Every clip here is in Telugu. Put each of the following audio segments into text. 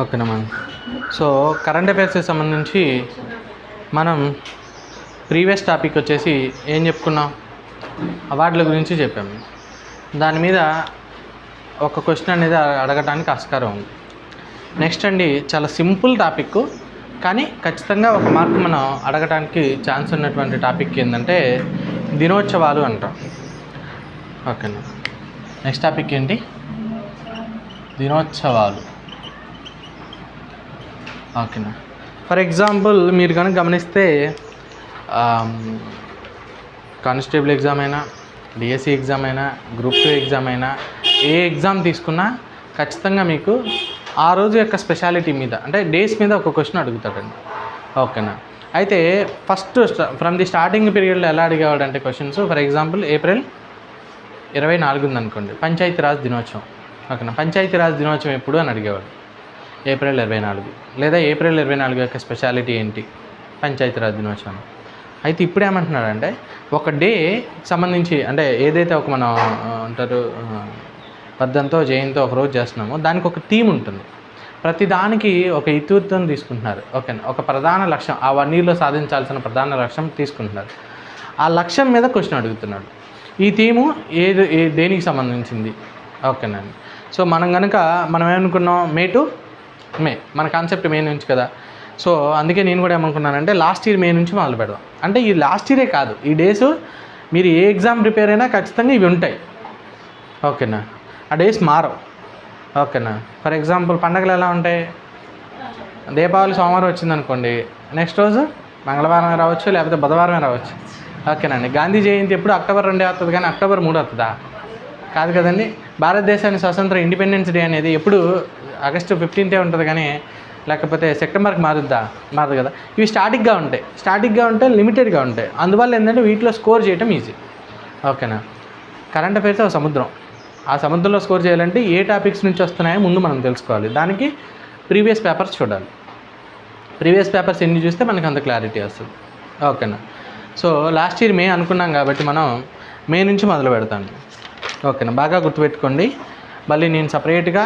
ఓకేనా మనం. సో కరెంట్ అఫైర్స్కి సంబంధించి మనం ప్రీవియస్ టాపిక్ వచ్చేసి ఏం చెప్పుకున్నాం, అవార్డుల గురించి చెప్పాము. దాని మీద ఒక క్వశ్చన్ అనేది అడగడానికి ఆస్కారం ఉంది. నెక్స్ట్ అండి, చాలా సింపుల్ టాపిక్ కానీ ఖచ్చితంగా ఒక మార్క్ మనం అడగడానికి ఛాన్స్ ఉన్నటువంటి టాపిక్ ఏంటంటే దినోత్సవాలు అంటాం. ఓకేనా. నెక్స్ట్ టాపిక్ ఏంటి? దినోత్సవాలు. ఓకేనా. ఫర్ ఎగ్జాంపుల్ మీరు కనుక గమనిస్తే కానిస్టేబుల్ ఎగ్జామ్ అయినా, డిఎస్సి ఎగ్జామ్ అయినా, గ్రూప్ 2 ఎగ్జామ్ అయినా, ఏ ఎగ్జామ్ తీసుకున్నా ఖచ్చితంగా మీకు ఆ రోజు యొక్క స్పెషాలిటీ మీద అంటే డేస్ మీద ఒక క్వశ్చన్ అడుగుతాడండి. ఓకేనా. అయితే ఫస్ట్ ఫ్రమ్ ది స్టార్టింగ్ పీరియడ్లో ఎలా అడిగేవాడు అంటే క్వశ్చన్స్, ఫర్ ఎగ్జాంపుల్ ఏప్రిల్ 24 ఉందనుకోండి, పంచాయతీరాజ్ దినోత్సవం. ఓకేనా. పంచాయతీరాజ్ దినోత్సవం ఎప్పుడు అని అడిగేవాడు, ఏప్రిల్ 24. లేదా ఏప్రిల్ 24 యొక్క స్పెషాలిటీ ఏంటి, పంచాయతీరాజ్ దినోత్సవం. అయితే ఇప్పుడు ఏమంటున్నాడంటే ఒక డే సంబంధించి అంటే ఏదైతే ఒక మనం అంటారు పద్ధంతో జయంతో ఒక రోజు చేస్తున్నామో దానికి ఒక థీమ్ ఉంటుంది. ప్రతి దానికి ఒక ఇతివృత్తం తీసుకుంటున్నారు. ఓకేనా. ఒక ప్రధాన లక్ష్యం, ఆ 1 yearలో సాధించాల్సిన ప్రధాన లక్ష్యం తీసుకుంటున్నారు. ఆ లక్ష్యం మీద క్వశ్చన్ అడుగుతున్నాడు. ఈ థీము దేనికి సంబంధించింది. ఓకేనా. సో మనం కనుక మనం ఏమనుకున్నాం, మే టు మే, మన కాన్సెప్ట్ మే నుంచి కదా. సో అందుకే నేను కూడా ఏమనుకున్నానంటే లాస్ట్ ఇయర్ మే నుంచి మొదలు పెడదాం. అంటే ఈ లాస్ట్ ఇయరే కాదు, ఈ డేస్ మీరు ఏ ఎగ్జామ్ ప్రిపేర్ అయినా ఖచ్చితంగా ఇవి ఉంటాయి. ఓకేనా. ఆ డేస్ మారవు. ఓకేనా. ఫర్ ఎగ్జాంపుల్ పండగలు ఎలా ఉంటాయి, దీపావళి సోమవారం వచ్చిందనుకోండి, నెక్స్ట్ రోజు మంగళవారమే రావచ్చు, లేకపోతే బుధవారమే రావచ్చు. ఓకేనండి. గాంధీ జయంతి ఎప్పుడు అక్టోబర్ 2 వస్తుంది కానీ అక్టోబర్ 3 వస్తుందా? కాదు కదండి. భారతదేశానికి స్వతంత్ర ఇండిపెండెన్స్ డే అనేది ఎప్పుడు ఆగస్టు 15 ఉంటుంది కానీ లేకపోతే సెప్టెంబర్కి మారదు కదా. ఇవి స్టాటిక్గా ఉంటాయి, లిమిటెడ్గా ఉంటాయి. అందువల్ల ఏంటంటే వీటిలో స్కోర్ చేయటం ఈజీ. ఓకేనా. కరెంట్ అఫైర్స్ ఒక సముద్రం, ఆ సముద్రంలో స్కోర్ చేయాలంటే ఏ టాపిక్స్ నుంచి వస్తున్నాయో ముందు మనం తెలుసుకోవాలి. దానికి ప్రీవియస్ పేపర్స్ చూడాలి. ప్రీవియస్ పేపర్స్ ఎన్ని చూస్తే మనకు అంత క్లారిటీ వస్తుంది. ఓకేనా. సో లాస్ట్ ఇయర్ మే అనుకున్నాం కాబట్టి మనం మే నుంచి మొదలు పెడతాను. ఓకేనా. బాగా గుర్తుపెట్టుకోండి. మళ్ళీ నేను సపరేట్గా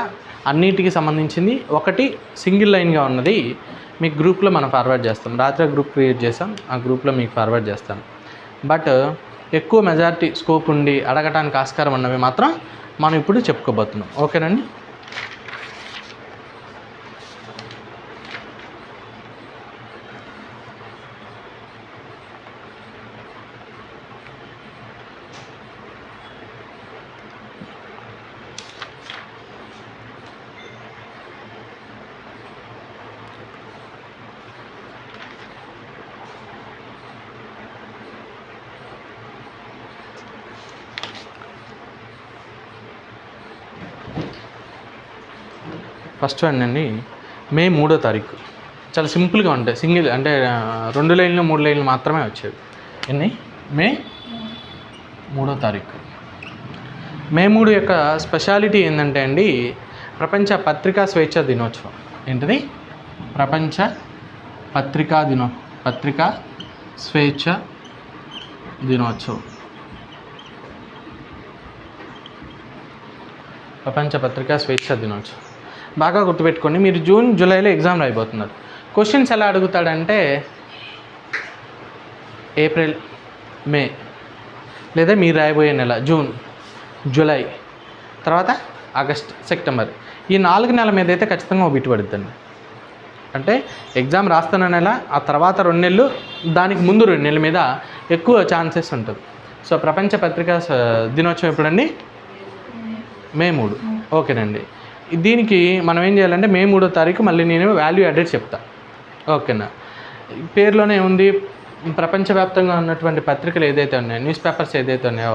అన్నిటికీ సంబంధించింది ఒకటి సింగిల్ లైన్గా ఉన్నది మీకు గ్రూప్లో మనం ఫార్వర్డ్ చేస్తాం. రాత్రి గ్రూప్ క్రియేట్ చేస్తాం, ఆ గ్రూప్లో మీకు ఫార్వర్డ్ చేస్తాం. బట్ ఎక్కువ మెజారిటీ స్కోప్ ఉండి అడగటానికి ఆస్కారం ఉన్నవి మాత్రం మనం ఇప్పుడు చెప్పుకోబోతున్నాం. ఓకేనండి. ఫస్ట్ అండి, మే 3వ తారీఖు చాలా సింపుల్గా ఉంటాయి. సింగిల్ అంటే 2 లైన్లు 3 లైన్లు మాత్రమే వచ్చేవి. మే 3వ తారీఖు. మే 3 యొక్క స్పెషాలిటీ ఏంటంటే అండి, ప్రపంచ పత్రికా స్వేచ్ఛ దినోత్సవం. ఏంటిది? ప్రపంచ పత్రికా స్వేచ్ఛ దినోత్సవం. ప్రపంచ పత్రికా స్వేచ్ఛ దినోత్సవం. బాగా గుర్తుపెట్టుకోండి. మీరు జూన్ జూలైలో ఎగ్జామ్ రాయిపోతున్నారు. క్వశ్చన్స్ ఎలా అడుగుతాడంటే ఏప్రిల్ మే, లేదా మీరు రాయబోయే నెల జూన్ జూలై, తర్వాత ఆగస్ట్ సెప్టెంబర్, ఈ 4 నెలల మీద అయితే ఖచ్చితంగా ఒక బిట్ పడుద్దండి. అంటే ఎగ్జామ్ రాస్తున్న నెల, ఆ తర్వాత 2 నెలలు, దానికి ముందు 2 నెలల మీద ఎక్కువ ఛాన్సెస్ ఉంటుంది. సో ప్రపంచ పత్రికా దినోత్సవం ఎప్పుడండి? మే 3. ఓకేనండి. దీనికి మనం ఏం చేయాలంటే మే 3వ తారీఖు మళ్ళీ నేను వాల్యూ యాడెడ్ చెప్తా. ఓకేనా. పేరులోనే ఉంది, ప్రపంచవ్యాప్తంగా ఉన్నటువంటి పత్రికలు ఏదైతే ఉన్నాయో, న్యూస్ పేపర్స్ ఏదైతే ఉన్నాయో,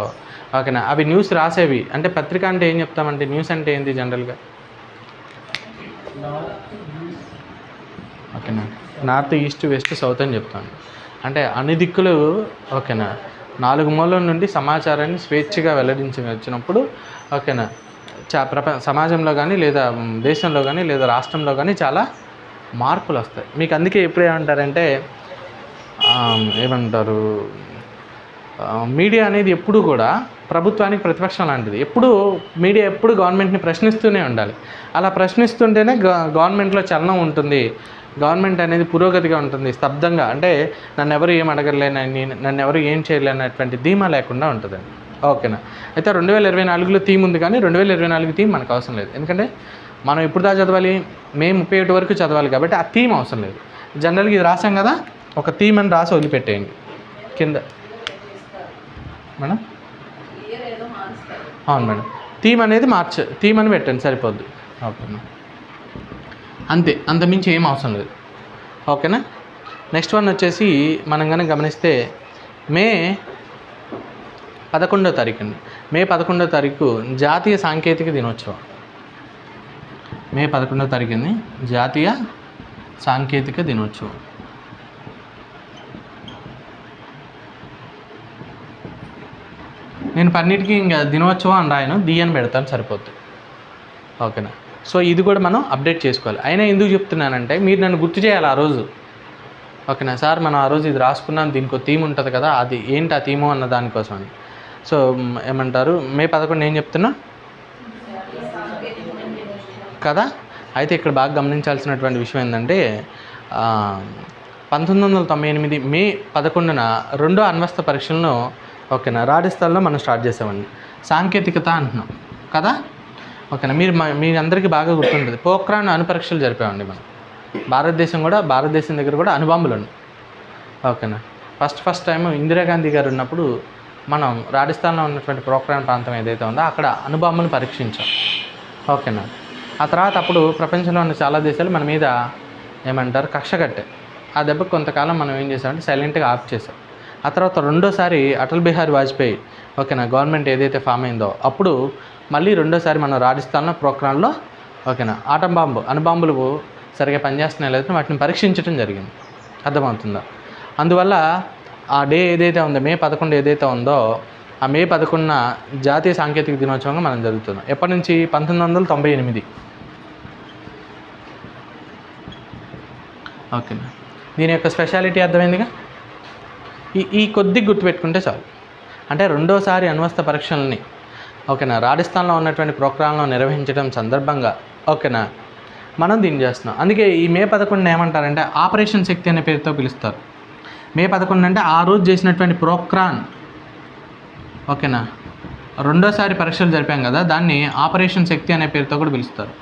ఓకేనా, అవి న్యూస్ రాసేవి. అంటే పత్రిక అంటే ఏం చెప్తామంటే, న్యూస్ అంటే ఏంటి జనరల్గా? ఓకేనా. నార్త్, ఈస్ట్, వెస్ట్, సౌత్ అని చెప్తాను. అంటే అన్ని దిక్కులు, ఓకేనా, 4 మూలల నుండి సమాచారాన్ని స్వేచ్ఛగా వెల్లడించినప్పుడు, ఓకేనా, సమాజంలో కానీ లేదా దేశంలో కానీ లేదా రాష్ట్రంలో కానీ చాలా మార్పులు వస్తాయి. మీకు అందుకే ఎప్పుడు ఏమంటారంటే ఏమంటారు, మీడియా అనేది ఎప్పుడు కూడా ప్రభుత్వానికి ప్రతిపక్షం లాంటిది. మీడియా ఎప్పుడు గవర్నమెంట్ని ప్రశ్నిస్తూనే ఉండాలి. అలా ప్రశ్నిస్తుంటేనే గవర్నమెంట్లో చలనం ఉంటుంది, గవర్నమెంట్ అనేది పురోగతిగా ఉంటుంది. స్తబ్దంగా అంటే నన్ను ఎవరు ఏం అడగలేనని, నన్ను ఎవరు ఏం చేయలేనటువంటి ధీమా లేకుండా ఉంటుందండి. ఓకేనా. అయితే 2024లో థీమ్ ఉంది, కానీ 2024 థీమ్ మనకు అవసరం లేదు. ఎందుకంటే మనం ఎప్పుడు దాకా చదవాలి, మే 31 వరకు చదవాలి, కాబట్టి ఆ థీమ్ అవసరం లేదు. జనరల్గా ఇది రాసాం కదా, ఒక థీమ్ అని రాసి వదిలిపెట్టేయండి కింద మేడం. అవును మేడం, థీమ్ అనేది థీమ్ అని పెట్టండి సరిపోద్ది. ఓకేనా, అంతమించి ఏం అవసరం లేదు. ఓకేనా. నెక్స్ట్ వన్ వచ్చేసి మనం కనుక గమనిస్తే మే 11వ తారీఖు అండి. మే 11వ తారీఖు జాతీయ సాంకేతిక దినోత్సవం. మే 11వ తారీఖుని జాతీయ సాంకేతిక దినోత్సవం. నేను పన్నిటికీ ఇంకా దినోత్సవం అని రాయను, అని పెడతాను సరిపోద్ది. ఓకేనా. సో ఇది కూడా మనం అప్డేట్ చేసుకోవాలి. అయినా ఎందుకు చెప్తున్నానంటే మీరు నన్ను గుర్తు చేయాలి ఆ రోజు. ఓకేనా సార్, మనం ఆ రోజు ఇది రాసుకున్నాం, దీనికి ఒక థీమ్ ఉంటుంది కదా, అది ఏంటి ఆ థీము అన్న దానికోసం అని. సో ఏమంటారు, మే 11 ఏం చెప్తున్నా కదా. అయితే ఇక్కడ బాగా గమనించాల్సినటువంటి విషయం ఏంటంటే 1998 మే 11న 2వ అణ్వస్త్ర పరీక్షలను ఓకేనా రాజస్థాన్లో మనం స్టార్ట్ చేసామండి. సాంకేతికత అంటున్నాం కదా. ఓకేనా, మీ అందరికీ బాగా గుర్తుంటుంది, పోఖ్రాన్ అణుపరీక్షలు జరిపామండి మనం. భారతదేశం దగ్గర కూడా అణుబాంబులు ఉన్నాయి. ఓకేనా, ఫస్ట్ టైం ఇందిరాగాంధీ గారు ఉన్నప్పుడు మనం రాజస్థాన్లో ఉన్నటువంటి పోఖ్రాన్ ప్రాంతం ఏదైతే ఉందో అక్కడ అణుబాంబులను పరీక్షించాం. ఓకేనా. ఆ తర్వాత అప్పుడు ప్రపంచంలో ఉన్న చాలా దేశాలు మన మీద ఏమంటారు కక్ష కట్టాయి. ఆ దెబ్బకు కొంతకాలం మనం ఏం చేసామంటే సైలెంట్గా ఆఫ్ చేసాం. ఆ తర్వాత రెండోసారి అటల్ బిహారీ వాజ్పేయి ఓకేనా గవర్నమెంట్ ఏదైతే ఫామ్ అయిందో అప్పుడు మళ్ళీ రెండోసారి మనం రాజస్థాన్లో పోఖ్రాన్లో ఓకేనా అణుబాంబులు సరిగా పనిచేస్తున్నాయో లేదో వాటిని పరీక్షించడం జరిగింది. అర్థమవుతుందా? అందువల్ల ఆ డే ఏదైతే ఉందో మే 11 ఏదైతే ఉందో ఆ మే 11న జాతీయ సాంకేతిక దినోత్సవంగా మనం జరుగుతున్నాం. ఎప్పటి నుంచి? 1998. ఓకేనా, దీని యొక్క స్పెషాలిటీ అర్థమైందిగా. ఈ కొద్ది గుర్తుపెట్టుకుంటే చాలు. అంటే రెండోసారి అణ్వస్త్ర పరీక్షల్ని ఓకేనా రాజస్థాన్లో ఉన్నటువంటి పోఖ్రాన్లో నిర్వహించడం సందర్భంగా ఓకేనా మనం దీన్ని చేస్తున్నాం. అందుకే ఈ మే 11 ఏమంటారంటే ఆపరేషన్ శక్తి అనే పేరుతో పిలుస్తారు. మే 11 అంటే ఆ రోజు చేసినటువంటి పోఖ్రాన్ ఓకేనా రెండోసారి పరీక్షలు జరిపాం కదా, దాన్ని ఆపరేషన్ శక్తి అనే పేరుతో కూడా పిలుస్తారు,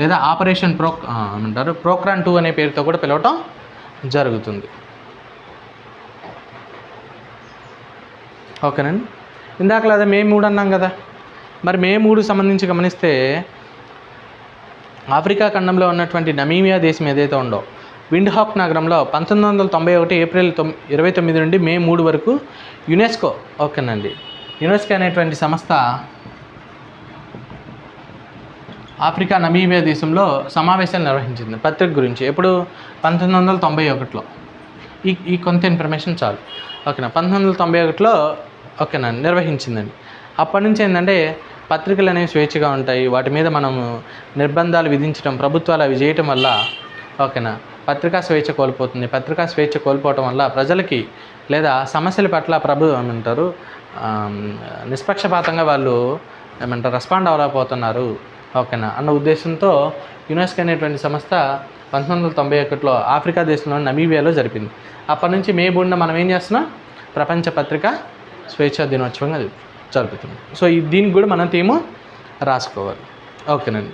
లేదా ఆపరేషన్ ఏమంటారు పోఖ్రాన్ 2 అనే పేరుతో కూడా పిలవటం జరుగుతుంది. ఓకేనండి. ఇందాక లేదా మే 3 అన్నాం కదా, మరి మే 3 సంబంధించి గమనిస్తే ఆఫ్రికా ఖండంలో ఉన్నటువంటి నమీబియా దేశం ఏదైతే ఉందో విండ్హాక్ నగరంలో 1991 ఏప్రిల్ 29 నుండి మే 3 వరకు యునెస్కో ఓకేనండి యునెస్కో అనేటువంటి సంస్థ ఆఫ్రికా నమీబియా దేశంలో సమావేశాలు నిర్వహించింది పత్రిక గురించి. ఎప్పుడు? 1991లో. ఈ కొంత ఇన్ఫర్మేషన్ చాలు. ఓకేనా, 1991లో ఓకేనా నిర్వహించిందండి. అప్పటి నుంచి ఏంటంటే పత్రికలు అనేవి స్వేచ్ఛగా ఉంటాయి, వాటి మీద మనము నిర్బంధాలు విధించడం ప్రభుత్వాలు అవి చేయటం వల్ల ఓకేనా పత్రికా స్వేచ్ఛ కోల్పోతుంది. పత్రికా స్వేచ్ఛ కోల్పోవటం వల్ల ప్రజలకి లేదా సమస్యల పట్ల ఏమంటారు నిష్పక్షపాతంగా వాళ్ళు ఏమంటారు రెస్పాండ్ అవ్వలేకపోతున్నారు ఓకేనా అన్న ఉద్దేశంతో యునెస్కో అనేటువంటి సంస్థ 1991లో ఆఫ్రికా దేశంలో నమీబియాలో జరిపింది. అప్పటి నుంచి మే 3న మనం ఏం చేస్తున్నాం? ప్రపంచ పత్రికా స్వేచ్ఛా దినోత్సవంగా జరుపుతున్నాం. సో దీనికి కూడా మనం థీము రాసుకోవాలి. ఓకేనండి.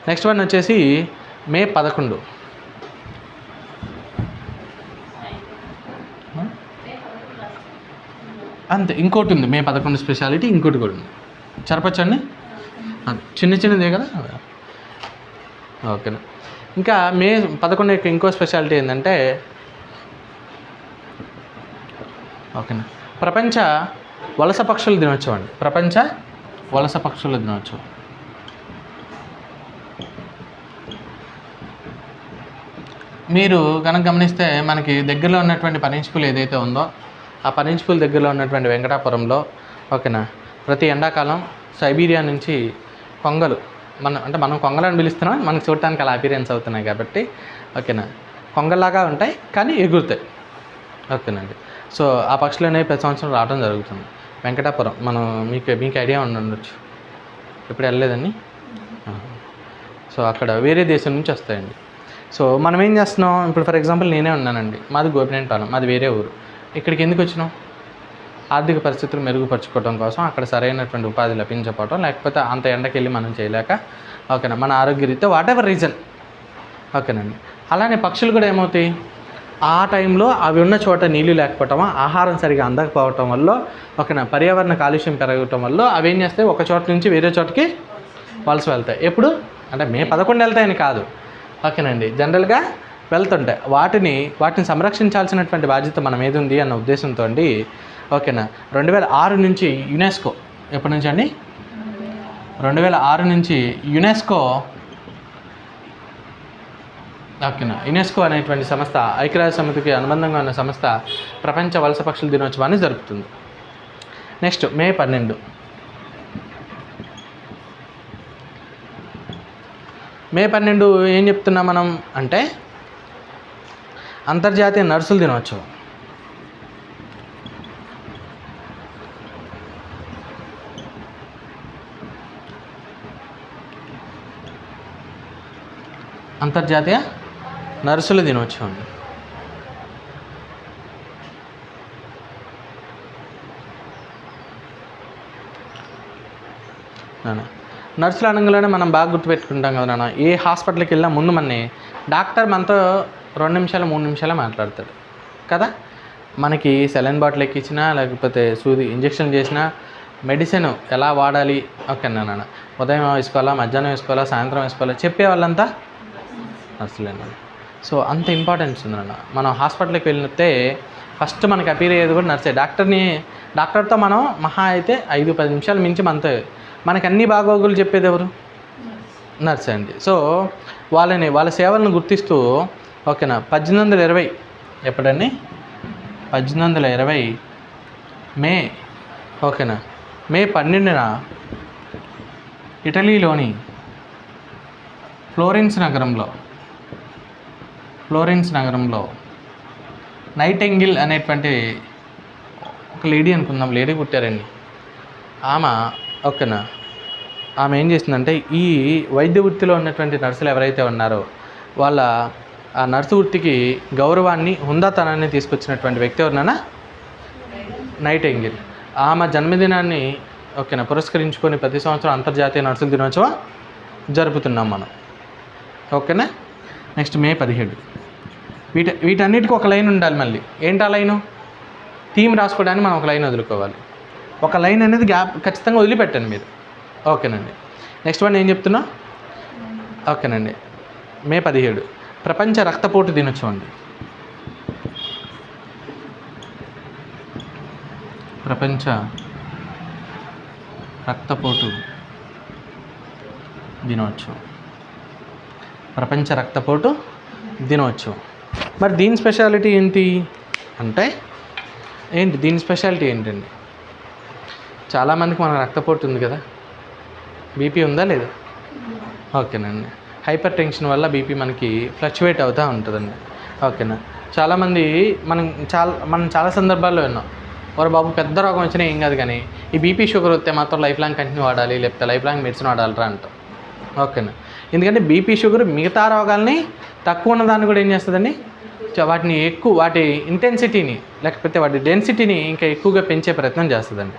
నెక్స్ట్ వన్ వచ్చేసి మే 11. అంతే, ఇంకోటి ఉంది మే 11 స్పెషాలిటీ, ఇంకోటి కూడా ఉంది. చెప్పచ్చండి, చిన్నదే కదా. ఓకేనా. ఇంకా మే 11 యొక్క ఇంకో స్పెషాలిటీ ఏంటంటే ఓకేనా ప్రపంచ వలస పక్షుల దినోత్సవం అండి. ప్రపంచ వలస పక్షుల దినోత్సవం. మీరు కనుక గమనిస్తే మనకి దగ్గరలో ఉన్నటువంటి పనీష్పూల్ ఏదైతే ఉందో ఆ పనీష్పూల్ దగ్గరలో ఉన్నటువంటి వెంకటాపురంలో ఓకేనా ప్రతి ఎండాకాలం సైబీరియా నుంచి కొంగలు మనం కొంగలని పిలుస్తున్నాం, మనకు చూడటానికి అలా అపీరియన్స్ అవుతున్నాయి కాబట్టి ఓకేనా కొంగల్లాగా ఉంటాయి కానీ ఎగురుతాయి. ఓకేనండి. సో ఆ పక్షులు అనేవి ప్రతి సంవత్సరం రావడం జరుగుతుంది. వెంకటాపురం మనం మీకు ఐడియా ఉండొచ్చు, ఎప్పుడు వెళ్ళలేదండి. సో అక్కడ వేరే దేశం నుంచి వస్తాయండి. సో మనం ఏం చేస్తున్నాం, ఇప్పుడు ఫర్ ఎగ్జాంపుల్ నేనే ఉన్నానండి, మాది గోపినేనిపాలెం, మాది వేరే ఊరు. ఇక్కడికి ఎందుకు వచ్చినాం? ఆర్థిక పరిస్థితులు మెరుగుపరచుకోవడం కోసం, అక్కడ సరైనటువంటి ఉపాధి లభించకపోవడం, లేకపోతే అంత ఎండకి వెళ్ళి మనం చేయలేక, ఓకేనా, మన ఆరోగ్యరీత్యా వాట్ ఎవర్ రీజన్, ఓకేనండి. అలానే పక్షులు కూడా ఏమవుతాయి, ఆ టైంలో అవి ఉన్న చోట నీళ్ళు లేకపోవటం, ఆహారం సరిగా అందకపోవటం వల్ల, ఓకేనా, పర్యావరణ కాలుష్యం పెరగటం వల్ల అవి ఏం చేస్తాయి, ఒక చోట నుంచి వేరే చోటకి వలస వెళ్తాయి. ఎప్పుడు అంటే మే 11 వెళ్తాయని కాదు, ఓకేనండి, జనరల్గా వెళ్తుంటాయి. వాటిని సంరక్షించాల్సినటువంటి బాధ్యత మన మీద ఉంది అన్న ఉద్దేశంతో అండి, ఓకేనా, 2006 నుంచి యునెస్కో, ఎప్పటి నుంచి అండి, 2006 నుంచి యునెస్కో, ఓకేనా, యునెస్కో అనేటువంటి సంస్థ, ఐక్యరాజ్య సమితికి అనుబంధంగా ఉన్న సంస్థ ప్రపంచ వలస పక్షుల దినోత్సవాన్ని జరుపుతుంది. నెక్స్ట్ మే 12. మే 12 ఏం చెప్తున్నాం మనం అంటే అంతర్జాతీయ నర్సుల దినోత్సవం. అంతర్జాతీయ నర్సుల దినోత్సవం. నర్సులు అనగానే మనం బాగా గుర్తుపెట్టుకుంటాం కదా నాన్న, ఏ హాస్పిటల్కి వెళ్ళినా ముందు డాక్టర్ మనతో 2 నిమిషాలు 3 నిమిషాలు మాట్లాడతాడు కదా. మనకి సెలైన్ బాటిల్ ఎక్కించినా, లేకపోతే సూది ఇంజెక్షన్ చేసినా, మెడిసిన్ ఎలా వాడాలి, ఓకేనా నాన్న, ఉదయం వేసుకోవాలా, మధ్యాహ్నం వేసుకోవాలా, సాయంత్రం వేసుకోవాలా, చెప్పే వాళ్ళంతా నర్సులేనా. సో అంత ఇంపార్టెన్స్ ఉందన్న. మనం హాస్పిటల్కి వెళ్ళితే ఫస్ట్ మనకి అపీర్ అయ్యేది కూడా నర్సే. డాక్టర్తో మనం మహా అయితే 5-10 నిమిషాలు మించి మనకి అన్ని బాగోగులు చెప్పేది ఎవరు? నర్సే అండి. సో వాళ్ళ సేవలను గుర్తిస్తూ, ఓకేనా, 1820 ఎప్పుడండి, 1820 మే, ఓకేనా, మే 12న ఇటలీలోని ఫ్లోరెన్స్ నగరంలో నైటింగేల్ అనేటువంటి ఒక లేడీ అనుకుందాం, లేడీ పుట్టారండి. ఓకేనా, ఆమె ఏం చేసిందంటే ఈ వైద్య వృత్తిలో ఉన్నటువంటి నర్సులు ఎవరైతే ఉన్నారో వాళ్ళ ఆ నర్సు వృత్తికి గౌరవాన్ని, హుందాతనాన్ని తీసుకొచ్చినటువంటి వ్యక్తి ఎవరినైనా నైటింగేల్. ఆమె జన్మదినాన్ని, ఓకేనా, పురస్కరించుకొని ప్రతి సంవత్సరం అంతర్జాతీయ నర్సుల దినోత్సవం జరుపుతున్నాం మనం, ఓకేనా. నెక్స్ట్ మే 17. వీటన్నిటికీ ఒక లైన్ ఉండాలి. మళ్ళీ ఏంటి ఆ లైను? థీమ్ రాసుకోవడానికి మనం ఒక లైన్ వదులుకోవాలి. ఒక లైన్ అనేది గ్యాప్ ఖచ్చితంగా వదిలిపెట్టండి మీరు, ఓకేనండి. నెక్స్ట్ వన్ ఏం చెప్తున్నా, ఓకేనండి, మే 17 ప్రపంచ రక్తపోటు దినోత్సవం అండి. ప్రపంచ రక్తపోటు దినోత్సవం. ప్రపంచ రక్తపోటు దినోత్సవం. మరి దీని స్పెషాలిటీ ఏంటి అంటే దీని స్పెషాలిటీ ఏంటండి? చాలామందికి మన రక్తపోటు ఉంది కదా, బీపీ ఉందా లేదా? ఓకేనండి. హైపర్ టెన్షన్ వల్ల బీపీ మనకి ఫ్లక్చువేట్ అవుతూ ఉంటుందండి, ఓకేనా. చాలామంది మనం చాలా సందర్భాల్లో విన్నాం, వారు బాబు పెద్ద రోగం వచ్చినా ఏం కాదు, కానీ ఈ బీపీ షుగర్ వస్తే మాత్రం లైఫ్ లాంగ్ కంటిన్యూ వాడాలి, లేకపోతే లైఫ్ లాంగ్ మెడిసిన్ వాడాలరా అంటాం, ఓకేనా. ఎందుకంటే బీపీ షుగర్ మిగతా రోగాల్ని తక్కువ ఉన్నదాన్ని కూడా ఏం చేస్తుందండి, వాటి ఇంటెన్సిటీని, లేకపోతే వాటి డెన్సిటీని ఇంకా ఎక్కువగా పెంచే ప్రయత్నం చేస్తుందండి.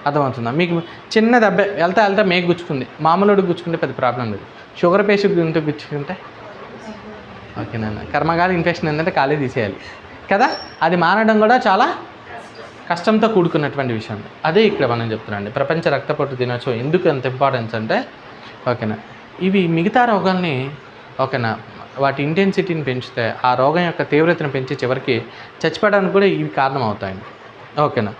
అర్థమవుతుందా మీకు? చిన్న దెబ్బ వెళ్తా మేకు గుచ్చుకుంది, మామూలుడికి గుచ్చుకుంటే పెద్ద ప్రాబ్లం లేదు, షుగర్ పేషెంట్ గుచ్చుకుంటే ఓకేనా, కర్మగాలి ఇన్ఫెక్షన్ ఏంటంటే ఖాళీ తీసేయాలి కదా. అది మానడం కూడా చాలా కష్టంతో కూడుకున్నటువంటి విషయం. అదే ఇక్కడ మనం చెప్తున్నాండి. ప్రపంచ రక్తపోటు దినోత్సవం ఎందుకు అంత ఇంపార్టెన్స్ అంటే, ఓకేనా, ఇవి మిగతా రోగాల్ని, ఓకేనా, వాటి ఇంటెన్సిటీని పెంచుతాయి, ఆ రోగం యొక్క తీవ్రతను పెంచి చివరికి చచ్చిపోవడానికి కూడా ఇవి కారణం అవుతాయండి, ఓకేనా.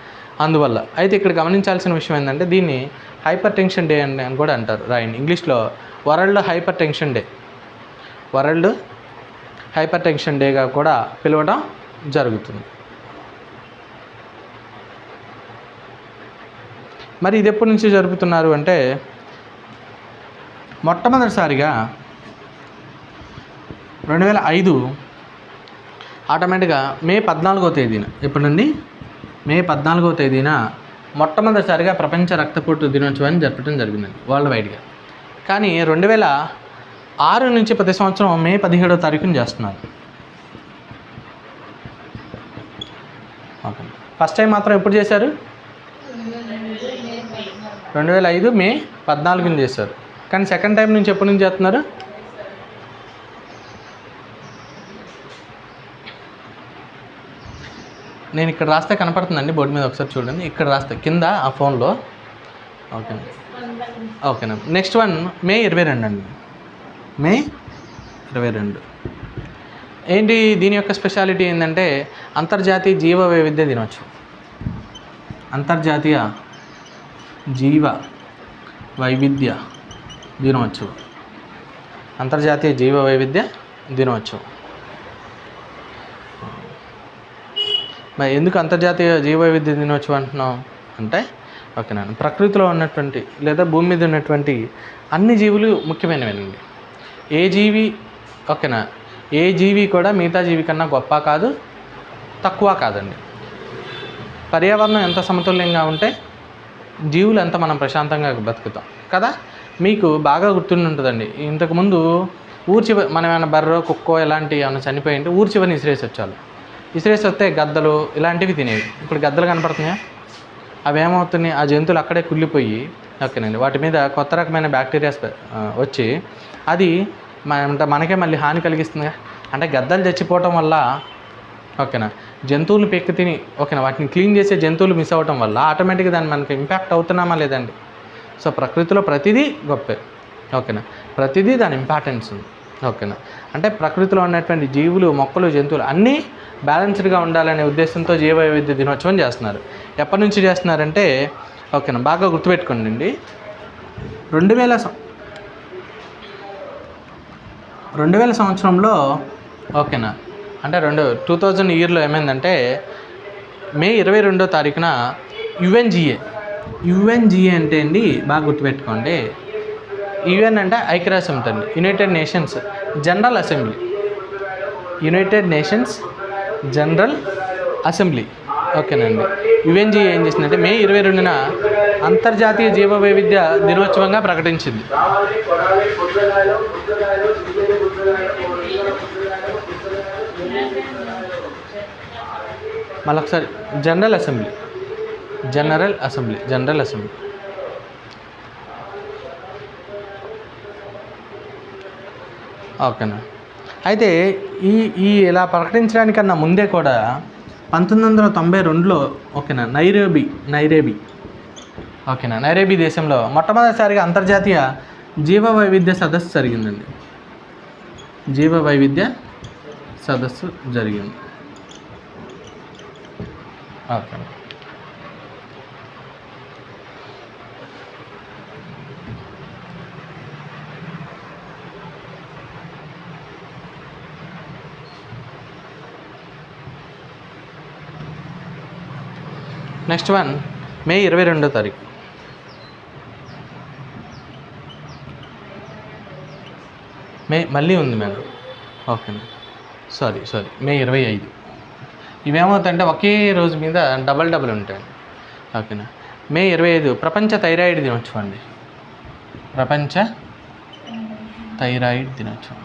అందువల్ల అయితే ఇక్కడ గమనించాల్సిన విషయం ఏంటంటే, దీన్ని హైపర్ టెన్షన్ డే అని కూడా అంటారు. రాయండి ఇంగ్లీష్లో, world hyper tension day, world hyper tension డేగా కూడా పిలవడం జరుగుతుంది. మరి ఇది ఎప్పటి నుంచి జరుపుతున్నారు అంటే, మొట్టమొదటిసారిగా 2005 ఆటోమేటిక్గా మే 14వ తేదీన, ఎప్పుడండి, మే 14వ తేదీన మొట్టమొదటిసారిగా ప్రపంచ రక్తపోటు దినోత్సవాన్ని జరపడం జరిగిందండి వరల్డ్ వైడ్గా. కానీ 2006 నుంచి ప్రతి సంవత్సరం మే 17వ తారీఖున చేస్తున్నారు. ఓకే, ఫస్ట్ టైం మాత్రం ఎప్పుడు చేశారు? 2005 మే 14న చేశారు. కానీ సెకండ్ టైం నుంచి ఎప్పటి నుంచి చేస్తున్నారు? నేను ఇక్కడ రాస్తే కనపడుతుందండి బోర్డు మీద, ఒకసారి చూడండి. ఇక్కడ రాస్తే కింద ఆ ఫోన్లో. ఓకేనా, ఓకేనా. నెక్స్ట్ వన్ మే 22 అండి. మే 22 ఏంటి దీని యొక్క స్పెషాలిటీ ఏంటంటే అంతర్జాతీయ జీవ వైవిధ్య దినోత్సవం. అంతర్జాతీయ జీవ వైవిధ్య దినోత్సవం. అంతర్జాతీయ జీవ వైవిధ్య దినోత్సవం. మరి ఎందుకు అంతర్జాతీయ జీవ వైవిధ్య దినోత్సవం అంటున్నాం అంటే, ఓకేనా, ప్రకృతిలో ఉన్నటువంటి లేదా భూమి మీద ఉన్నటువంటి అన్ని జీవులు ముఖ్యమైనవేనండి. ఏ జీవి, ఓకేనా, ఏ జీవి కూడా మిగతా జీవి కన్నా గొప్ప కాదు, తక్కువ కాదండి. పర్యావరణం ఎంత సమతుల్యంగా ఉంటే జీవులు అంత మనం ప్రశాంతంగా బతుకుతాం కదా. మీకు బాగా గుర్తుండి ఉంటుందండి, ఇంతకుముందు మనం ఏమైనా బర్రో కుక్కో ఇలాంటివి ఏమైనా చనిపోయి ఉంటే ఊరి చివరిని విసిరేసి వస్తే గద్దలు ఇలాంటివి తినేవి. ఇప్పుడు గద్దలు కనపడుతున్నాయా? అవి ఏమవుతున్నాయి, ఆ జంతువులు అక్కడే కుళ్ళిపోయి, ఓకేనండి, వాటి మీద కొత్త రకమైన బ్యాక్టీరియాస్ వచ్చి అది మనకే మళ్ళీ హాని కలిగిస్తుందిగా. అంటే గద్దలు చచ్చిపోవటం వల్ల, ఓకేనా, జంతువులు పెక్కి తిని, ఓకేనా, వాటిని క్లీన్ చేసే జంతువులు మిస్ అవ్వటం వల్ల ఆటోమేటిక్గా దాన్ని మనకి ఇంపాక్ట్ అవుతున్నామా లేదండి? సో ప్రకృతిలో ప్రతిదీ గొప్పే, ఓకేనా, ప్రతిదీ దాని ఇంపార్టెన్స్ ఉంది, ఓకేనా. అంటే ప్రకృతిలో ఉన్నటువంటి జీవులు, మొక్కలు, జంతువులు అన్నీ బ్యాలెన్స్డ్గా ఉండాలనే ఉద్దేశంతో జీవ వైవిధ్య దినోత్సవం చేస్తున్నారు. ఎప్పటి నుంచి చేస్తున్నారంటే, ఓకేనా, బాగా గుర్తుపెట్టుకోండి, 2000 సంవత్సరంలో, ఓకేనా, అంటే 2000 ఇయర్లో ఏమైందంటే మే 22వ తారీఖున యుఎన్జిఏ అంటే అండి, బాగా గుర్తుపెట్టుకోండి, యుఎన్ అంటే ఐక్యరాజ్య సమితి అండి, United nations general assembly. United nations general assembly, ఓకేనండి. యుఎన్జిఏ ఏం చేసిందంటే మే 22న అంతర్జాతీయ జీవ వైవిధ్య దినోత్సవంగా ప్రకటించింది. మళ్ళొకసారి, జనరల్ అసెంబ్లీ. ఓకేనా. అయితే ఈ ఇలా ప్రకటించడానికన్నా ముందే కూడా 1992లో, ఓకేనా, నైరోబి దేశంలో మొట్టమొదటిసారిగా అంతర్జాతీయ జీవ వైవిధ్య సదస్సు జరిగిందండి. జీవ వైవిధ్య సదస్సు జరిగింది, ఓకే. నెక్స్ట్ వన్ మే 22వ తారీఖు. మళ్ళీ ఉంది మేడం, ఓకే, సారీ మే 25. ఇవేమవుతాయంటే ఒకే రోజు మీద డబల్ ఉంటాయండి, ఓకేనా. మే 25 ప్రపంచ థైరాయిడ్ దినోత్సవం అండి. ప్రపంచ థైరాయిడ్ దినోత్సవం.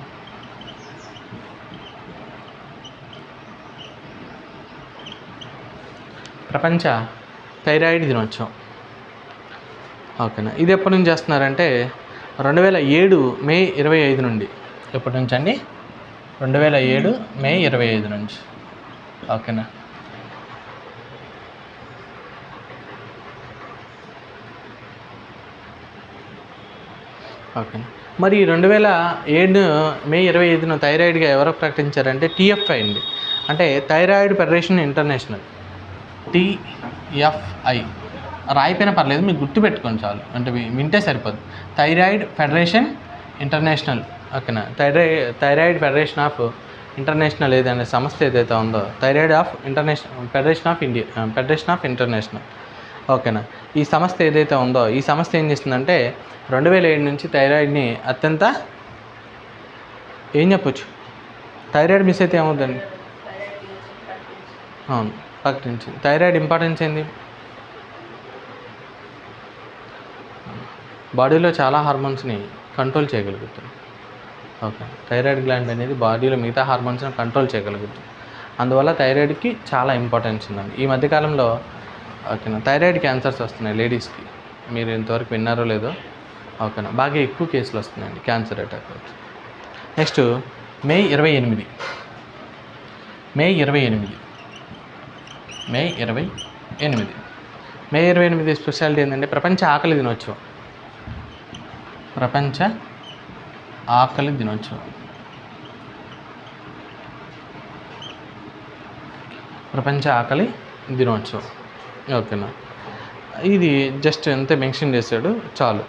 ప్రపంచ థైరాయిడ్ దినోత్సవం, ఓకేనా. ఇది ఎప్పటి నుంచి చేస్తున్నారంటే 2007 మే 25 నుండి. ఎప్పటి నుంచి అండి? 2007 మే 25 నుంచి, ఓకేనా. ఓకే. మరి 2007 మే 25న థైరాయిడ్గా ఎవరు ప్రకటించారంటే TFI అండి, అంటే థైరాయిడ్ ఫెడరేషన్ ఇంటర్నేషనల్. TFI రాయిపోయినా పర్లేదు, మీకు గుర్తుపెట్టుకోండి చాలు, అంటే వింటే సరిపోదు. థైరాయిడ్ ఫెడరేషన్ ఇంటర్నేషనల్, ఓకేనా. థైరాయిడ్ ఫెడరేషన్ ఆఫ్ ఇంటర్నేషనల్ ఏదైనా సంస్థ ఏదైతే ఉందో, ఫెడరేషన్ ఆఫ్ ఇంటర్నేషనల్, ఓకేనా. ఈ సంస్థ ఏదైతే ఉందో, ఈ సంస్థ ఏం చేస్తుందంటే 2007 నుంచి థైరాయిడ్ని అత్యంత ఏం చెప్పొచ్చు, థైరాయిడ్ మిస్ అయితే ఏమవుతుందండి, అవును, ప్రకటించింది. థైరాయిడ్ ఇంపార్టెన్స్ ఏంది? బాడీలో చాలా హార్మోన్స్ని కంట్రోల్ చేయగలుగుతుంది. ఓకే, థైరాయిడ్ గ్లాండ్ అనేది బాడీలో మిగతా హార్మోన్స్ని కంట్రోల్ చేయగలుగుతుంది. అందువల్ల థైరాయిడ్కి చాలా ఇంపార్టెన్స్ ఉందండి. ఈ మధ్యకాలంలో ఓకేనా థైరాయిడ్ క్యాన్సర్స్ వస్తున్నాయి లేడీస్కి. మీరు ఇంతవరకు విన్నారో లేదో, ఓకేనా బాగా ఎక్కువ కేసులు వస్తున్నాయండి క్యాన్సర్ అటాక్. నెక్స్ట్ మే 28 మే 28 స్పెషాలిటీ ఏంటంటే ప్రపంచ ఆకలి దినోత్సవం. ప్రపంచ ఆకలి దినోత్సవం. ప్రపంచ ఆకలి దినోత్సవం. ఓకేనా, ఇది జస్ట్ ఎంత మెన్షన్ చేశాడు చాలు.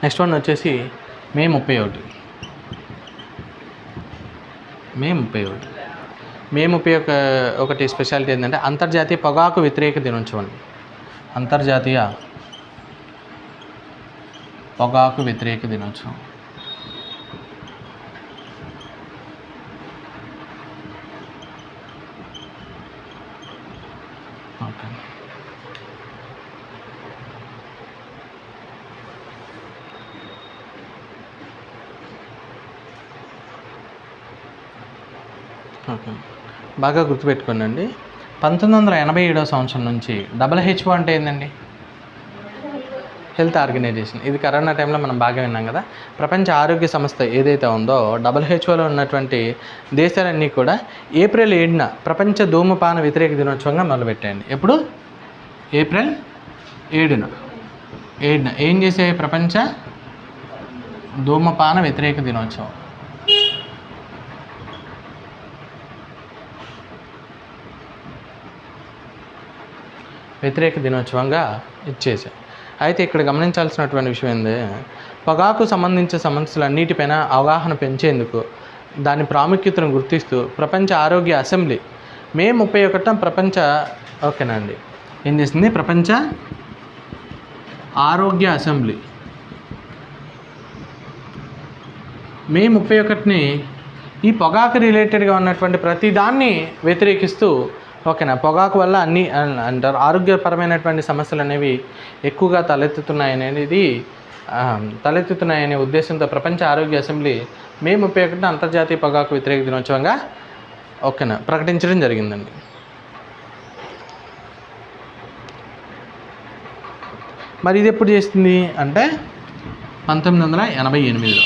నెక్స్ట్ వన్ వచ్చేసి మే 31. మే 31 స్పెషాలిటీ ఏంటంటే అంతర్జాతీయ పొగాకు వ్యతిరేక దినోత్సవం. అంతర్జాతీయ పొగాకు వ్యతిరేక దినోత్సవం. ఓకే, ఓకే బాగా గుర్తుపెట్టుకోండి. 1987 సంవత్సరం నుంచి WHO అంటే ఏంటండి? Health organisation. ఇది కరోనా టైంలో మనం బాగా విన్నాం కదా. ప్రపంచ ఆరోగ్య సంస్థ ఏదైతే ఉందో WHOలో ఉన్నటువంటి దేశాలన్నీ కూడా ఏప్రిల్ 7న ప్రపంచ ధూమపాన వ్యతిరేక దినోత్సవంగా మొదలుపెట్టాయండి. ఎప్పుడు? ఏప్రిల్ 7న ఏం చేసే? ప్రపంచ ధూమపాన వ్యతిరేక దినోత్సవం. వ్యతిరేక దినోత్సవంగా ఇచ్చేసాం. అయితే ఇక్కడ గమనించాల్సినటువంటి విషయం ఏంది, పొగాకు సంబంధించిన సమస్యలన్నిటిపైన అవగాహన పెంచేందుకు దాని ప్రాముఖ్యతను గుర్తిస్తూ ప్రపంచ ఆరోగ్య అసెంబ్లీ మే 31 ప్రపంచ ఓకేనా అండి ఏం చేసింది? ప్రపంచ ఆరోగ్య అసెంబ్లీ మే 31ని ఈ పొగాకు రిలేటెడ్గా ఉన్నటువంటి ప్రతి దాన్ని వ్యతిరేకిస్తూ ఓకేనా పొగాకు వల్ల అన్ని అంటారు ఆరోగ్యపరమైనటువంటి సమస్యలు అనేవి ఎక్కువగా తలెత్తుతున్నాయనే ఉద్దేశంతో ప్రపంచ ఆరోగ్య అసెంబ్లీ మే 31 అంతర్జాతీయ పొగాకు వ్యతిరేక దినోత్సవంగా ఓకేనా ప్రకటించడం జరిగిందండి. మరి ఇది ఎప్పుడు చేస్తుంది అంటే 1988లో.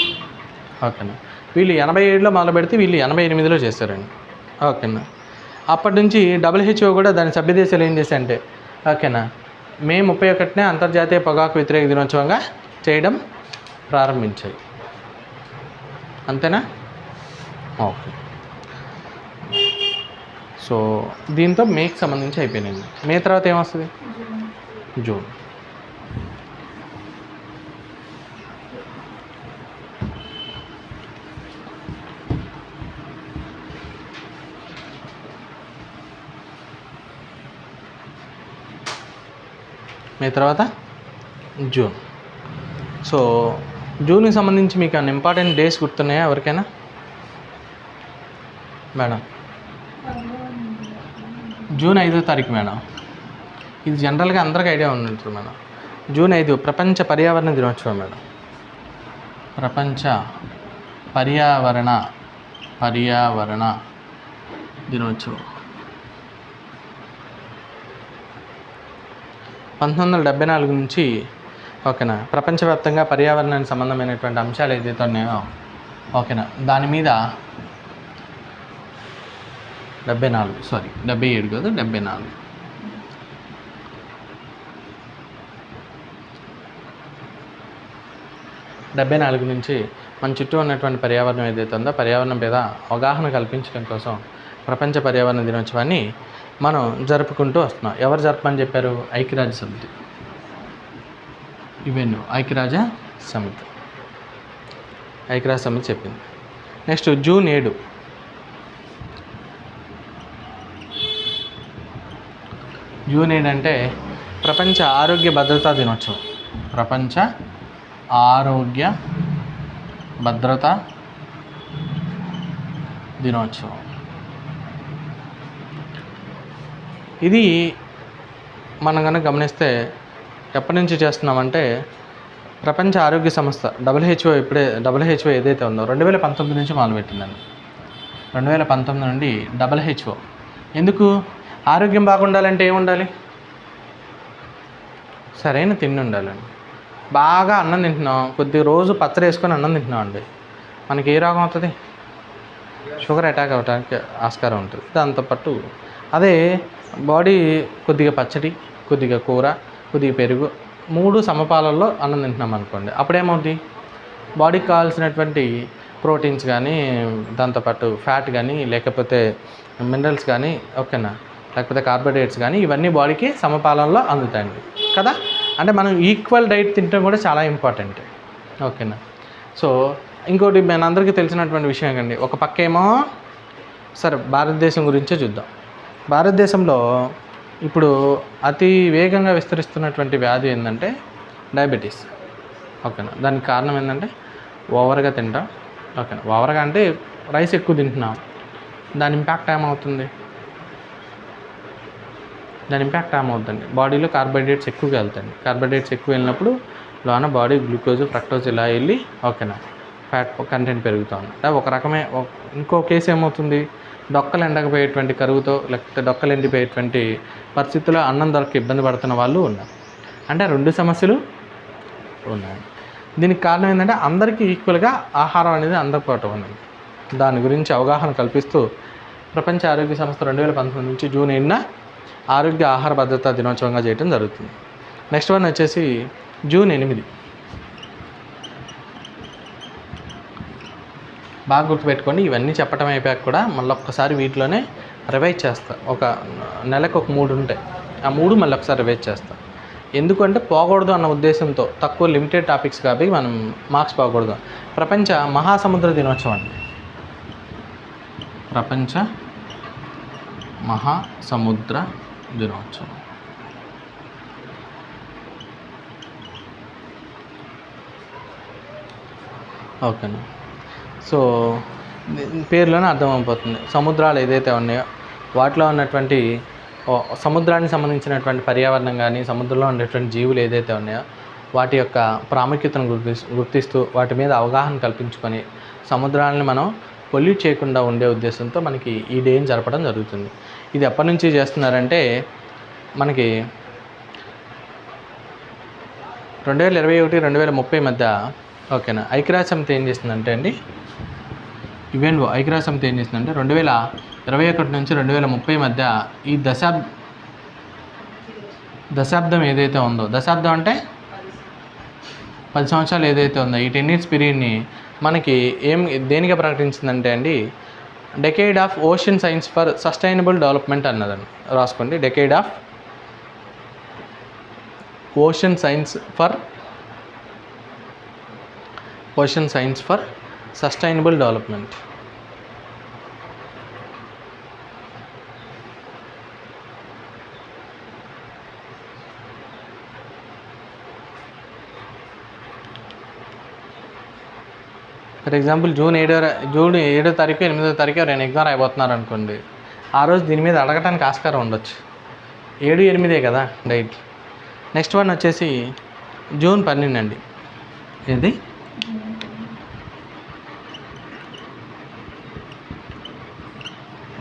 ఓకేనా, వీళ్ళు 87లో మొదలు పెడితే వీళ్ళు 88లో చేశారండి. ఓకేనా, అప్పటి నుంచి WHO కూడా దాని సభ్య దేశాలు ఏం చేశాయంటే ఓకేనా మే 31నే అంతర్జాతీయ పొగాకు వ్యతిరేక దినోత్సవంగా చేయడం ప్రారంభించాయి. అంతేనా? ఓకే, సో దీంతో మేకి సంబంధించి అయిపోయినాయి. మే తర్వాత ఏమొస్తుంది? జూన్. మే తర్వాత జూన్. సో జూన్కి సంబంధించి మీకు అన్ని ఇంపార్టెంట్ డేస్ గుర్తున్నాయా ఎవరికైనా? మేడం జూన్ 5వ తారీఖు మేడం. ఇది జనరల్గా అందరికీ ఐడియా ఉంటుంది మేడం. జూన్ 5 ప్రపంచ పర్యావరణ దినోత్సవం మేడం. ప్రపంచ పర్యావరణ దినోత్సవం 1974 నుంచి ఓకేనా ప్రపంచవ్యాప్తంగా పర్యావరణానికి సంబంధమైనటువంటి అంశాలు ఏదైతే ఉన్నాయో ఓకేనా దాని మీద 77 కాదు 74 74 నుంచి మన చుట్టూ ఉన్నటువంటి పర్యావరణం ఏదైతే ఉందో పర్యావరణం మీద అవగాహన కల్పించడం కోసం ప్రపంచ పర్యావరణ దినోత్సవాన్ని మనం జరుపుకుంటూ వస్తున్నాం. ఎవరు జరపమని చెప్పారు? ఐక్యరాజ్య సమితి. ఐక్యరాజ్య సమితి చెప్పింది. నెక్స్ట్ జూన్ 7 అంటే ప్రపంచ ఆరోగ్య భద్రతా దినోత్సవం. ప్రపంచ ఆరోగ్య భద్రతా దినోత్సవం. ఇది మనం కనుక గమనిస్తే ఎప్పటి నుంచి చేస్తున్నామంటే ప్రపంచ ఆరోగ్య సంస్థ WHO ఏదైతే ఉందో 2019 నుంచి మొదలుపెట్టిందండి. 2019 నుండి WHO ఎందుకు ఆరోగ్యం బాగుండాలంటే ఏముండాలి? సరైన తిండి ఉండాలండి. బాగా అన్నం తింటున్నాం, కొద్ది రోజు పచ్చడి వేసుకొని అన్నం తింటున్నాం అండి, మనకి ఏ రోగం అవుతుంది? షుగర్ అటాక్ అవ్వడానికి ఆస్కారం ఉంటుంది. దాంతోపాటు అదే బాడీ కొద్దిగా పచ్చడి, కొద్దిగా కూర, కొద్దిగా పెరుగు 3 సమపాలల్లో అన్నం తింటున్నాం అనుకోండి, అప్పుడేమవుతుంది? బాడీకి కావాల్సినటువంటి ప్రోటీన్స్ కానీ, దాంతోపాటు ఫ్యాట్ కానీ, లేకపోతే మినరల్స్ కానీ, ఓకేనా, లేకపోతే కార్బోహైడ్రేట్స్ కానీ, ఇవన్నీ బాడీకి సమపాలనలో అందుతాయండి కదా. అంటే మనం ఈక్వల్ డైట్ తినడం కూడా చాలా ఇంపార్టెంట్, ఓకేనా. సో ఇంకోటి మనందరికీ తెలిసినటువంటి విషయం కండి, ఒక పక్క ఏమో సరే భారతదేశం గురించే చూద్దాం. భారతదేశంలో ఇప్పుడు అతి వేగంగా విస్తరిస్తున్నటువంటి వ్యాధి ఏంటంటే డయాబెటీస్, ఓకేనా. దానికి కారణం ఏంటంటే ఓవర్గా తింటాం, ఓకేనా. ఓవర్గా అంటే రైస్ ఎక్కువ తింటున్నాం, దాని ఇంపాక్ట్ ఏమవుతుంది? బాడీలో కార్బోహైడ్రేట్స్ ఎక్కువగా వెళ్తాయి. కార్బోహైడ్రేట్స్ ఎక్కువ వెళ్ళినప్పుడు లోన బాడీ గ్లూకోజ్, ఫ్రక్టోజ్ ఇలా వెళ్ళి, ఓకేనా, ఫ్యాట్ కంటెంట్ పెరుగుతుంది. ఒక రకమే. ఇంకో కేసు ఏమవుతుంది? డొక్కలు ఎండకపోయేటువంటి కరువుతో, లేకపోతే డొక్కలు ఎండిపోయేటువంటి పరిస్థితుల్లో అన్నం దొరక ఇబ్బంది పడుతున్న వాళ్ళు ఉన్నారు. అంటే 2 సమస్యలు ఉన్నాయి. దీనికి కారణం ఏంటంటే అందరికీ ఈక్వల్గా ఆహారం అనేది అందకపోవటం అనేది. దాని గురించి అవగాహన కల్పిస్తూ ప్రపంచ ఆరోగ్య సంస్థ 2019 నుంచి జూన్ 8న ఆరోగ్య ఆహార భద్రతా దినోత్సవంగా చేయడం జరుగుతుంది. నెక్స్ట్ వన్ వచ్చేసి జూన్ 8. బాగా గుర్తుపెట్టుకోండి. ఇవన్నీ చెప్పడం అయిపోయాక కూడా మళ్ళీ ఒక్కసారి వీటిలోనే రివైజ్ చేస్తా. ఒక నెలకు ఒక 3 ఉంటాయి, ఆ 3 మళ్ళీ ఒకసారి రివైజ్ చేస్తా. ఎందుకంటే పోకూడదు అన్న ఉద్దేశంతో, తక్కువ లిమిటెడ్ టాపిక్స్ కాబట్టి మనం మార్క్స్ పోకూడదు. ప్రపంచ మహాసముద్ర దినోత్సవం అండి. ప్రపంచ మహాసముద్ర దినోత్సవం. ఓకేనా. సో పేరులోనే అర్థమైపోతుంది. సముద్రాలు ఏదైతే ఉన్నాయో వాటిలో ఉన్నటువంటి సముద్రానికి సంబంధించినటువంటి పర్యావరణం కానీ, సముద్రంలో ఉండేటువంటి జీవులు ఏదైతే ఉన్నాయో వాటి యొక్క ప్రాముఖ్యతను గుర్తిస్తూ వాటి మీద అవగాహన కల్పించుకొని సముద్రాలను మనం పొల్యూట్ చేయకుండా ఉండే ఉద్దేశంతో మనకి ఈ డేని జరపడం జరుగుతుంది. ఇది ఎప్పటి నుంచి చేస్తున్నారంటే మనకి 2021-2030 మధ్య, ఓకేనా, ఐక్యరాజ్య సమితి ఏం చేస్తుందంటే అండి, యుఎన్ఓ ఐక్యరాజ్య సమితి ఏం చేస్తుందంటే 2021 నుంచి 2030 మధ్య ఈ దశాబ్దం ఏదైతే ఉందో, దశాబ్దం అంటే 10 సంవత్సరాలు ఏదైతే ఉందో, ఈ 10 years పీరియడ్ని మనకి దేనిగా ప్రకటించిందంటే అండి, decade of ocean science for sustainable development అన్నదండి. రాసుకోండి, decade of ocean science for sustainable development. For example June 7వ తారీఖు 8వ తారీఖు ఎవరైనా ఎగ్జామ్ రాయబోతున్నారు అనుకోండి, ఆ రోజు దీని మీద అడగటానికి ఆస్కారం ఉండొచ్చు. 7, 8 కదా డైట్. నెక్స్ట్ వన్ వచ్చేసి జూన్ 12 అండి. ఇది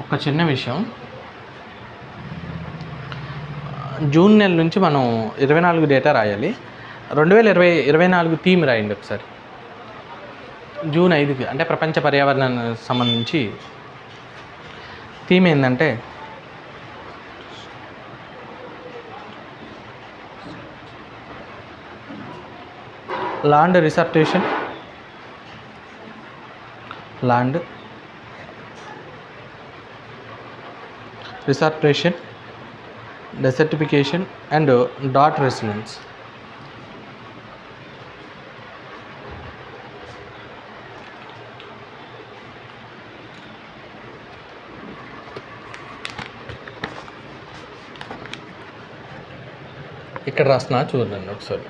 ఒక చిన్న విషయం. జూన్ నెల నుంచి మనం 24 డేటా రాయాలి. 2024 థీమ్ రాయండి ఒకసారి. జూన్ 5కి అంటే ప్రపంచ పర్యావరణానికి సంబంధించి థీమ్ ఏంటంటే ల్యాండ్ రిసర్టేషన్, డెసర్టిఫికేషన్ అండ్ డాట్ రెసిలెన్స్. ఇక్కడ రాస్తున్నా చూడండి ఒకసారి.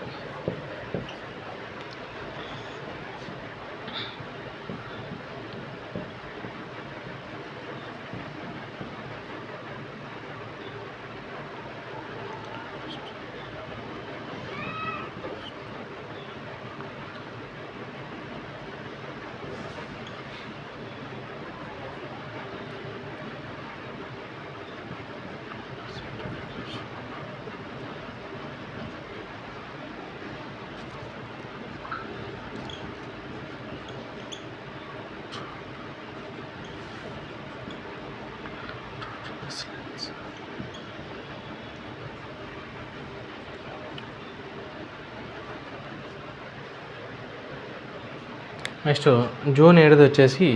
నెక్స్ట్ జూన్ 7 వచ్చేసి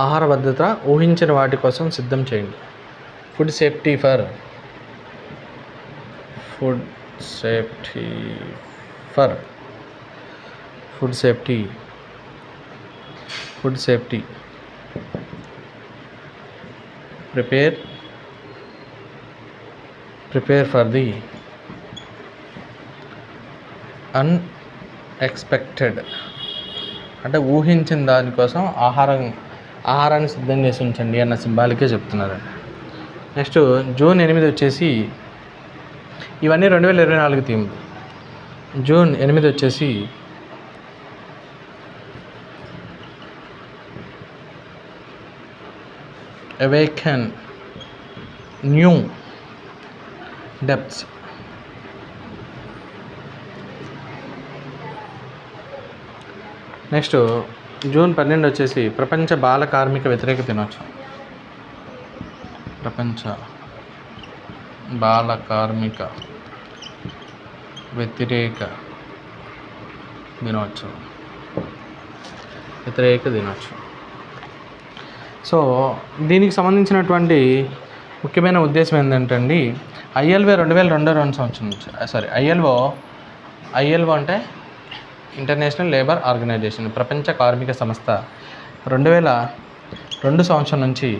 ఆహార భద్రత, ఊహించిన వాటి కోసం సిద్ధం చేయండి. Food safety for food safety for food safety food safety prepare for the unexpected, అంటే ఊహించిన దానికోసం ఆహారాన్ని సిద్ధం చేసి ఉంచండి అన్న సింబాలికే చెప్తున్నారు. నెక్స్ట్ జూన్ 8 వచ్చేసి ఇవన్నీ 2024 థీమ్. జూన్ 8 వచ్చేసి awaken new depths. Next June 12 వచ్చేసి ప్రపంచ బాల కార్మిక వ్యతిరేక దినోత్సవం. ప్రపంచ బాల కార్మిక వ్యతిరేక దినోత్సవం. సో దీనికి సంబంధించినటువంటి ముఖ్యమైన ఉద్దేశం ఏంటంటే అండి, ఐఎల్ఓ 2022 సంవత్సరం నుంచి ఐఎల్ఓ అంటే ఇంటర్నేషనల్ లేబర్ ఆర్గనైజేషన్, ప్రపంచ కార్మిక సంస్థ 2002 సంవత్సరం నుంచి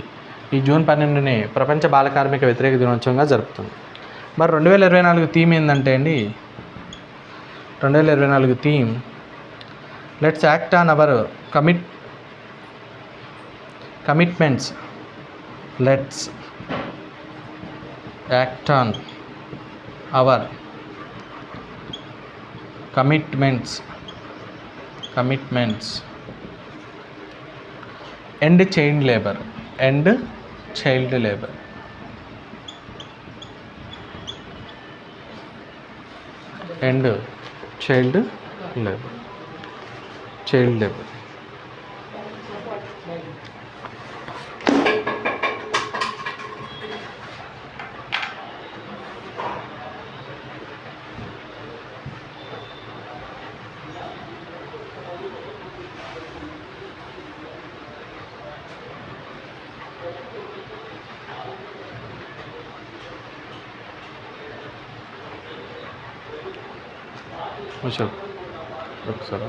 ఈ జూన్ 12ని ప్రపంచ బాల కార్మిక వ్యతిరేక దినోత్సవంగా జరుపుతుంది. మరి 2024 థీమ్ ఏంటంటే అండి, 2024 theme let's act on hour commitments. Let's act on hour commitments. End child labour. End child labour. ఒకసారి